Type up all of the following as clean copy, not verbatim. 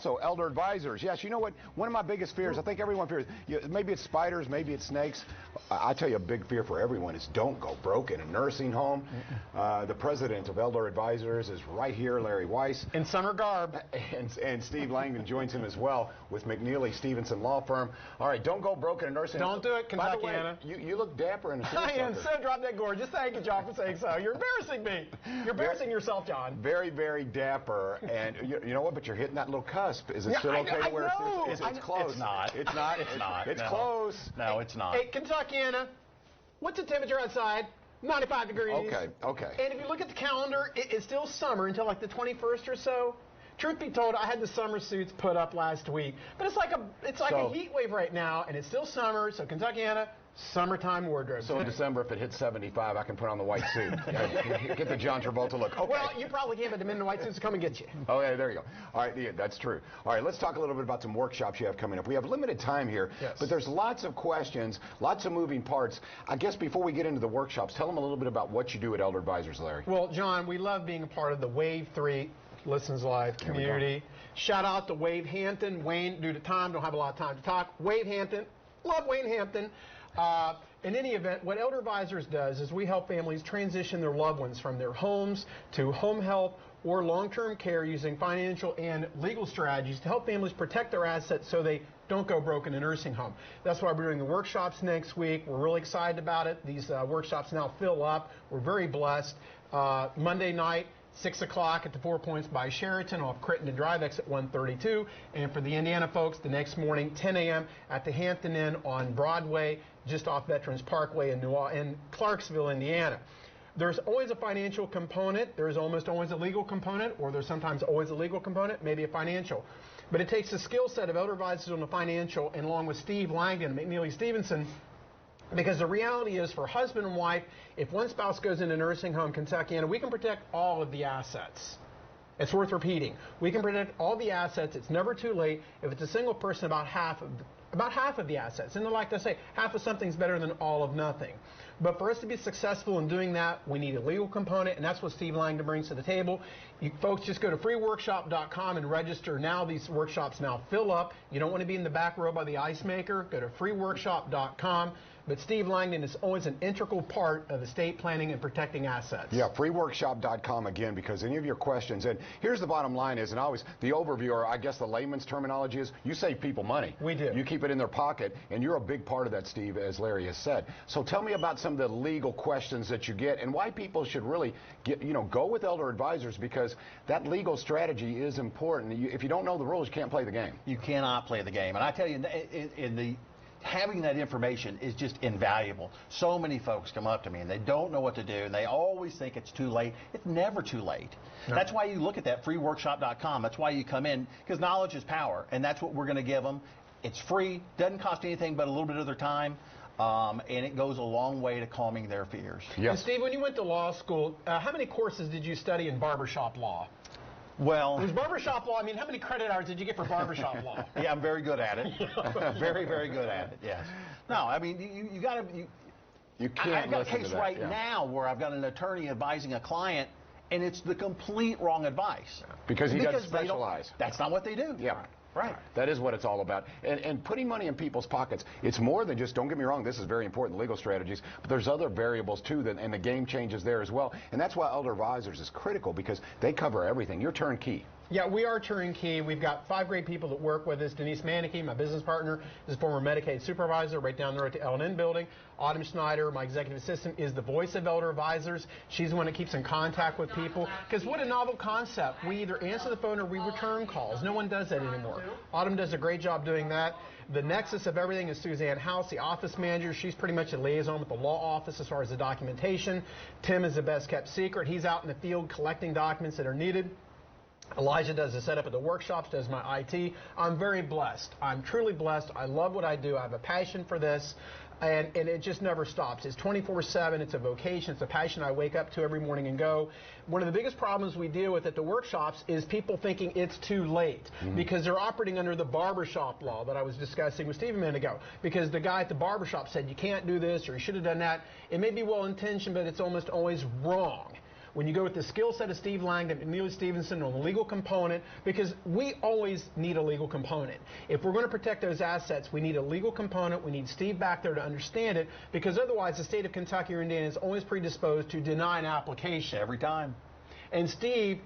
Also, Elder Advisors. Yes, you know what? One of my biggest fears, I think everyone fears, maybe it's spiders, maybe it's snakes. I tell you, a big fear for everyone is don't go broke in a nursing home. The president of Elder Advisors is right here, Larry Weiss. In summer garb. And Steve Langdon joins him as well with McNeely Stevenson Law Firm. All right, don't go broke in a nursing home. Don't do it, Kentucky. By the way, you look dapper in a suit. I am so drop that gorgeous. Thank you, John, for saying so. You're embarrassing me. You're embarrassing yourself, John. Very, very dapper. And you know what? But you're hitting that little cusp. Is it still okay to wear a suit? It's close. It's not. It's not. It's not. It's no. close. No, it's not. Hey, Kentuckiana, what's the temperature outside? 95 degrees. Okay. And if you look at the calendar, it's still summer until like the 21st or so. Truth be told, I had the summer suits put up last week, but it's like a heat wave right now, and it's still summer. So Kentuckiana, summertime wardrobe. So in December, if it hits 75, I can put on the white suit. Get the John Travolta look. Okay. Well, you probably can't, but the men in the white suits will come and get you. Oh, yeah, there you go. All right, yeah, that's true. All right, let's talk a little bit about some workshops you have coming up. We have limited time here, but there's lots of questions, lots of moving parts. I guess before we get into the workshops, tell them a little bit about what you do at Elder Advisors, Larry. Well, John, we love being a part of the Wave 3 Listens Live community. Shout out to Wade Hampton. Wayne, due to time, don't have a lot of time to talk. Wade Hampton, love Wayne Hampton. In any event, what Elder Advisors does is we help families transition their loved ones from their homes to home health or long-term care using financial and legal strategies to help families protect their assets so they don't go broke in a nursing home. That's why we're doing the workshops next week. We're really excited about it. These workshops now fill up. We're very blessed. Monday night, 6 o'clock at the 4 Points by Sheraton off Crittenden Drive, exit 132. And for the Indiana folks, the next morning, 10 a.m. at the Hampton Inn on Broadway, just off Veterans Parkway in Clarksville, Indiana. There's always a financial component. There's almost always a legal component, or there's sometimes always a legal component, maybe a financial. But it takes the skill set of Elder Advisors on the financial, and along with Steve Langdon and McNeely Stevenson, because the reality is for husband and wife, if one spouse goes into a nursing home, Kentuckiana, we can protect all of the assets. It's worth repeating. We can protect all the assets. It's never too late. If it's a single person, about half of the assets. And like I say, half of something's better than all of nothing. But for us to be successful in doing that, we need a legal component, and that's what Steve Langdon brings to the table. You folks just go to freeworkshop.com and register now. These workshops now fill up. You don't want to be in the back row by the ice maker. Go to freeworkshop.com. But Steve Langdon is always an integral part of estate planning and protecting assets. Yeah, freeworkshop.com again, because any of your questions, and here's the bottom line is, and always the overview, or I guess the layman's terminology is, you save people money. We do. You keep it in their pocket, and you're a big part of that, Steve, as Larry has said. So tell me about some of the legal questions that you get and why people should really go with Elder Advisors, because that legal strategy is important. If you don't know the rules, you can't play the game. You cannot play the game. And I tell you, having that information is just invaluable. So many folks come up to me and they don't know what to do, and they always think it's too late. It's never too late. No. That's why you look at that freeworkshop.com. That's why you come in, because knowledge is power, and that's what we're going to give them. It's free, doesn't cost anything but a little bit of their time, and it goes a long way to calming their fears. Yes. And Steve, when you went to law school, how many courses did you study in barbershop law? Well, it was barbershop law. I mean, how many credit hours did you get for barbershop law? Yeah, I'm very good at it. Very, very good at it. Yes. No, I mean, you got to. You can't. I've got a case right now where I've got an attorney advising a client, and it's the complete wrong advice. Because he doesn't specialize. That's not what they do. Yeah. Right. That is what it's all about. And putting money in people's pockets, it's more than just, don't get me wrong, this is very important, legal strategies, but there's other variables too, and the game changes there as well. And that's why Elder Advisors is critical, because they cover everything. You're turnkey. Yeah, we are turnkey. We've got 5 great people that work with us. Denise Manicky, my business partner, is a former Medicaid supervisor right down the road to L&N building. Autumn Schneider, my executive assistant, is the voice of Elder Advisors. She's the one that keeps in contact with people. Because what a novel concept. We either answer the phone or we return calls. No one does that anymore. Autumn does a great job doing that. The nexus of everything is Suzanne House, the office manager. She's pretty much a liaison with the law office as far as the documentation. Tim is the best kept secret. He's out in the field collecting documents that are needed. Elijah does the setup at the workshops, does my IT. I'm very blessed. I'm truly blessed. I love what I do. I have a passion for this, and it just never stops. It's 24/7. It's a vocation. It's a passion I wake up to every morning and go. One of the biggest problems we deal with at the workshops is people thinking it's too late because they're operating under the barbershop law that I was discussing with Steve a minute ago, because the guy at the barbershop said you can't do this or you should have done that. It may be well-intentioned, but it's almost always wrong. when you go with the skill set of Steve Langdon and Neely Stevenson on the legal component, because we always need a legal component. If we're going to protect those assets, we need a legal component. We need Steve back there to understand it, because otherwise the state of Kentucky or Indiana is always predisposed to deny an application. Every time. And Steve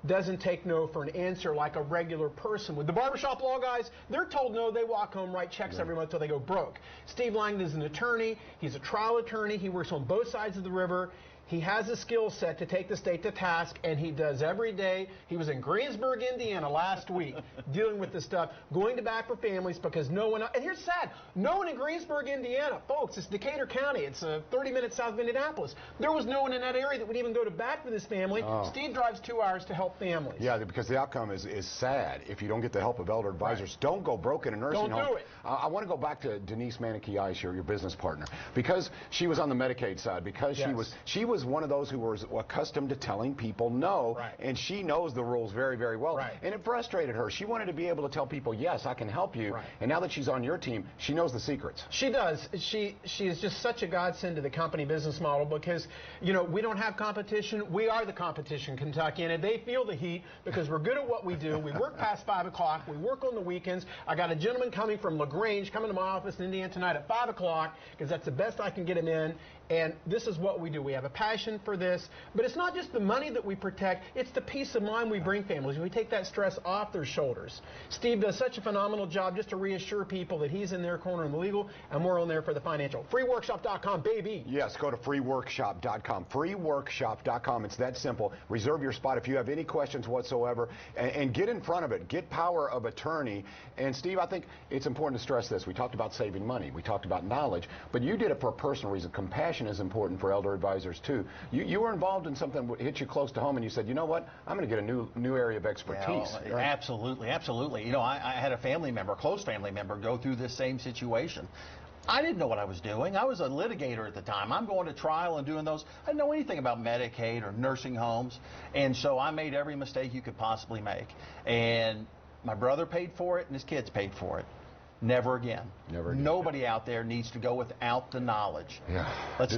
doesn't take no for an answer like a regular person would. The barbershop law guys, they're told no, they walk home, write checks every month till they go broke. Steve Langdon is an attorney. He's a trial attorney. He works on both sides of the river. He has a skill set to take the state to task, and he does every day. He was in Greensburg, Indiana last week dealing with this stuff, going to bat for families because no one, and here's sad, no one in Greensburg, Indiana, folks, it's Decatur County, it's 30 minutes south of Indianapolis. There was no one in that area that would even go to bat for this family. Steve drives 2 hours to help families. Yeah, because the outcome is sad if you don't get the help of elder advisors. Right. Don't go broke in a nursing home. Don't do it. I want to go back to Denise Manicky-Ice, your business partner, because she was on the Medicaid side, because she was one of those who was accustomed to telling people no, and she knows the rules very, very well. And it frustrated her. She wanted to be able to tell people, yes, I can help you. And now that she's on your team, she knows the secrets. She does. She is just such a godsend to the company business model, because, you know, we don't have competition. We are the competition, Kentucky, and they feel the heat because we're good at what we do. We work past 5 o'clock. We work on the weekends. I got a gentleman coming from LaGrange coming to my office in Indiana tonight at 5 o'clock because that's the best I can get him in. And this is what we do. We have a passion for this. But it's not just the money that we protect. It's the peace of mind we bring families. We take that stress off their shoulders. Steve does such a phenomenal job just to reassure people that he's in their corner in the legal, and we're on there for the financial. Freeworkshop.com, baby. Yes, go to freeworkshop.com. Freeworkshop.com. It's that simple. Reserve your spot if you have any questions whatsoever, and get in front of it. Get power of attorney. And, Steve, I think it's important to stress this. We talked about saving money. We talked about knowledge. But you did it for a personal reason. Compassion is important for elder advisors too. You were involved in something that hit you close to home, and you said, you know what, I'm going to get a new area of expertise. Well, absolutely. You know, I had a family member, a close family member, go through this same situation. I didn't know what I was doing. I was a litigator at the time. I'm going to trial and doing those. I didn't know anything about Medicaid or nursing homes, and so I made every mistake you could possibly make. And my brother paid for it, and his kids paid for it. Never again. Never again. Nobody out there needs to go without the knowledge. Yeah. Let's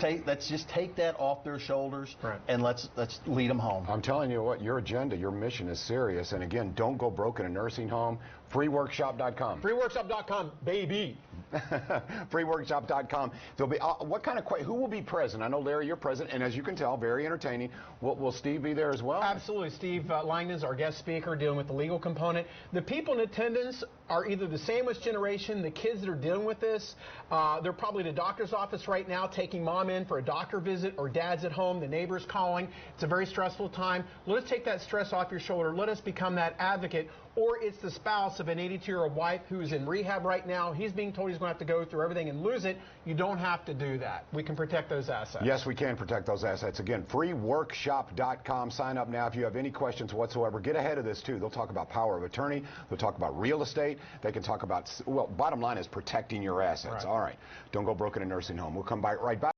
just take that off their shoulders, and let's lead them home. I'm telling you what, your agenda, your mission is serious. And again, don't go broke in a nursing home. Freeworkshop.com. Freeworkshop.com, baby. Freeworkshop.com. There'll be what kind of who will be present? I know, Larry, you're present, and as you can tell, very entertaining. Will Steve be there as well? Absolutely. Steve Langdon's our guest speaker, dealing with the legal component. The people in attendance are either the sandwich generation, the kids that are dealing with this. They're probably at a doctor's office right now, taking mom in for a doctor visit, or dad's at home, the neighbor's calling. It's a very stressful time. Let us take that stress off your shoulder. Let us become that advocate. Or it's the spouse of an 82-year-old wife who's in rehab right now. He's being told he's going to have to go through everything and lose it. You don't have to do that. We can protect those assets. Yes, we can protect those assets. Again, freeworkshop.com. Sign up now if you have any questions whatsoever. Get ahead of this, too. They'll talk about power of attorney. They'll talk about real estate. They can talk about, well, bottom line is protecting your assets. All right. Don't go broke in a nursing home. We'll come right back.